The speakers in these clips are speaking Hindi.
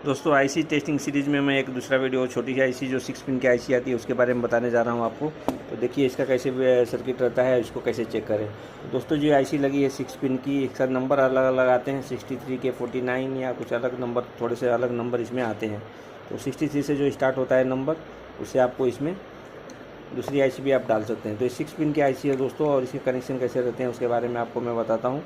दोस्तों आईसी टेस्टिंग सीरीज़ में मैं एक दूसरा वीडियो छोटी सी आईसी जो 6 पिन की आईसी आती है उसके बारे में बताने जा रहा हूं आपको। तो देखिए इसका कैसे सर्किट रहता है, इसको कैसे चेक करें। दोस्तों जो आईसी लगी है 6 पिन की, इसका नंबर अलग अलग आते हैं, 63 के 49 या कुछ अलग नंबर, थोड़े से अलग नंबर इसमें आते हैं। तो 63 से जो स्टार्ट होता है नंबर, उससे आपको इसमें दूसरी आईसी भी आप डाल सकते हैं। तो ये 6 पिन की आईसी है दोस्तों, और इसके कनेक्शन कैसे रहते हैं उसके बारे में आपको मैं बताता हूँ।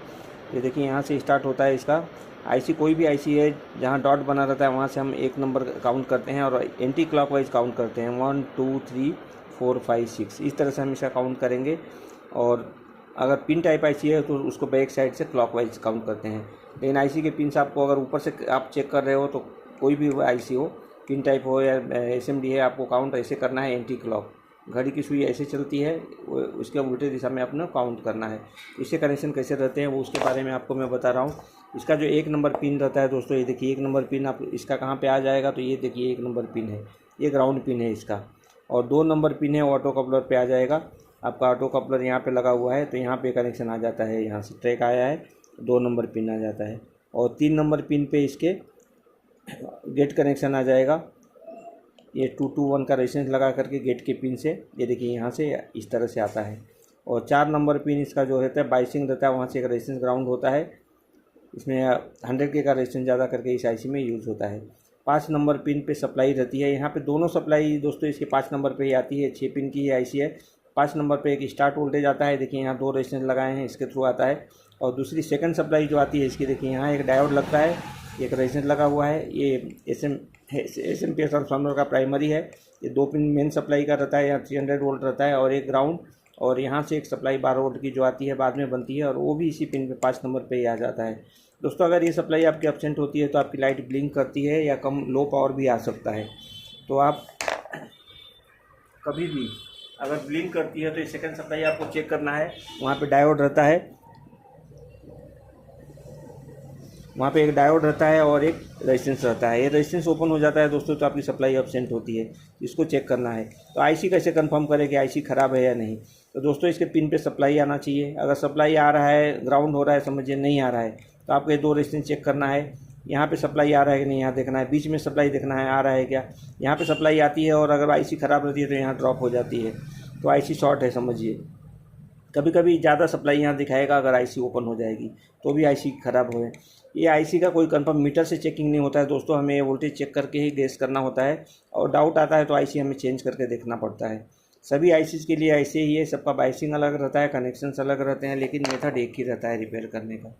ये देखिए यहाँ से स्टार्ट होता है इसका आईसी, कोई भी आईसी है जहाँ डॉट बना रहता है वहाँ से हम एक नंबर काउंट करते हैं और एंटी क्लॉकवाइज काउंट करते हैं, 1 2 3 4 5 6, इस तरह से हम इसका काउंट करेंगे। और अगर पिन टाइप आईसी है तो उसको बैक साइड से क्लॉकवाइज काउंट करते हैं। लेकिन आईसी के पिन आपको अगर ऊपर से आप चेक कर रहे हो तो कोई भी आईसी हो, पिन टाइप हो या एसएमडी है, आपको काउंट ऐसे करना है, एंटी क्लॉक। घड़ी की सुई ऐसे चलती है, उसके उल्टे दिशा में अपना काउंट करना है। इससे कनेक्शन कैसे रहते हैं वो उसके बारे में आपको मैं बता रहा हूँ। इसका जो 1 नंबर पिन रहता है दोस्तों, ये देखिए 1 नंबर पिन आप इसका कहाँ पे आ जाएगा, तो ये देखिए 1 नंबर पिन है, ये ग्राउंड पिन है इसका। और 2 नंबर पिन है ऑटो कपलर पे आ जाएगा, आपका ऑटो कपलर यहाँ पे लगा हुआ है तो यहाँ पे कनेक्शन आ जाता है, यहाँ से ट्रैक आया है 2 नंबर पिन आ जाता है। और 3 नंबर पिन पे इसके गेट कनेक्शन आ जाएगा, ये 221 का रेजिस्टेंस लगा करके गेट के पिन से, ये देखिए यहाँ से इस तरह से आता है। और 4 नंबर पिन इसका जो रहता है बाइसिंग रहता है, वहाँ से एक रेजिस्टेंस ग्राउंड होता है, इसमें 100 के का रेजिस्टेंस ज़्यादा करके इस आईसी में यूज़ होता है। 5 नंबर पिन पे सप्लाई रहती है, यहाँ पे दोनों सप्लाई दोस्तों इसके 5 नंबर पे ही आती है। 6 पिन की ये आईसी है। 5 नंबर पे एक स्टार्ट वोल्टेज आता है, देखिए यहाँ 2 रेजिस्टेंस लगाए हैं, इसके थ्रू आता है। और दूसरी सेकंड सप्लाई जो आती है इसकी, देखिए यहाँ एक डायोड लगता है, एक रेजिस्टेंस लगा हुआ है, ये एसएमपीएस ट्रांसफार्मर का प्राइमरी है। ये 2 पिन मेन सप्लाई का रहता है, यहाँ 300 वोल्ट रहता है और एक ग्राउंड, और यहाँ से एक सप्लाई 12 वोल्ट की जो आती है बाद में बनती है, और वो भी इसी पिन पे 5 नंबर पे ही आ जाता है। दोस्तों अगर ये सप्लाई आपकी एब्सेंट होती है तो आपकी लाइट ब्लिंक करती है या कम लो पावर भी आ सकता है। तो आप कभी भी अगर ब्लिंक करती है तो ये सेकंड सप्लाई आपको चेक करना है, वहाँ पे डायोड रहता है, वहाँ पे एक डायोड रहता है और एक रेजिस्टेंस रहता है। ये रेजिस्टेंस ओपन हो जाता है दोस्तों तो आपकी सप्लाई एब्सेंट होती है, इसको चेक करना है। तो आईसी कैसे कंफर्म करें कि आईसी ख़राब है या नहीं। तो दोस्तों इसके पिन पे सप्लाई आना चाहिए, अगर सप्लाई आ रहा है, ग्राउंड हो रहा है, समझिए नहीं आ रहा है, तो आपको ये 2 रेजिस्टेंस चेक करना है। यहाँ पे सप्लाई आ रहा है कि नहीं, यहाँ देखना है। बीच में सप्लाई देखना है, आ रहा है क्या। यहाँ पे सप्लाई आती है और अगर आईसी ख़राब रहती है तो यहाँ ड्रॉप हो जाती है, तो आईसी शॉर्ट है समझिए। कभी कभी ज़्यादा सप्लाई यहाँ दिखाएगा, अगर आईसी ओपन हो जाएगी तो भी आईसी ख़राब हो। ये आईसी का कोई कंफर्म मीटर से चेकिंग नहीं होता है दोस्तों, हमें वोल्टेज चेक करके ही गेस करना होता है। और डाउट आता है तो आईसी हमें चेंज करके देखना पड़ता है। सभी आईसीज़ के लिए ऐसे ही है, सबका बाइसिंग अलग रहता है, कनेक्शंस अलग रहते हैं, लेकिन मेथड एक ही रहता है रिपेयर करने का।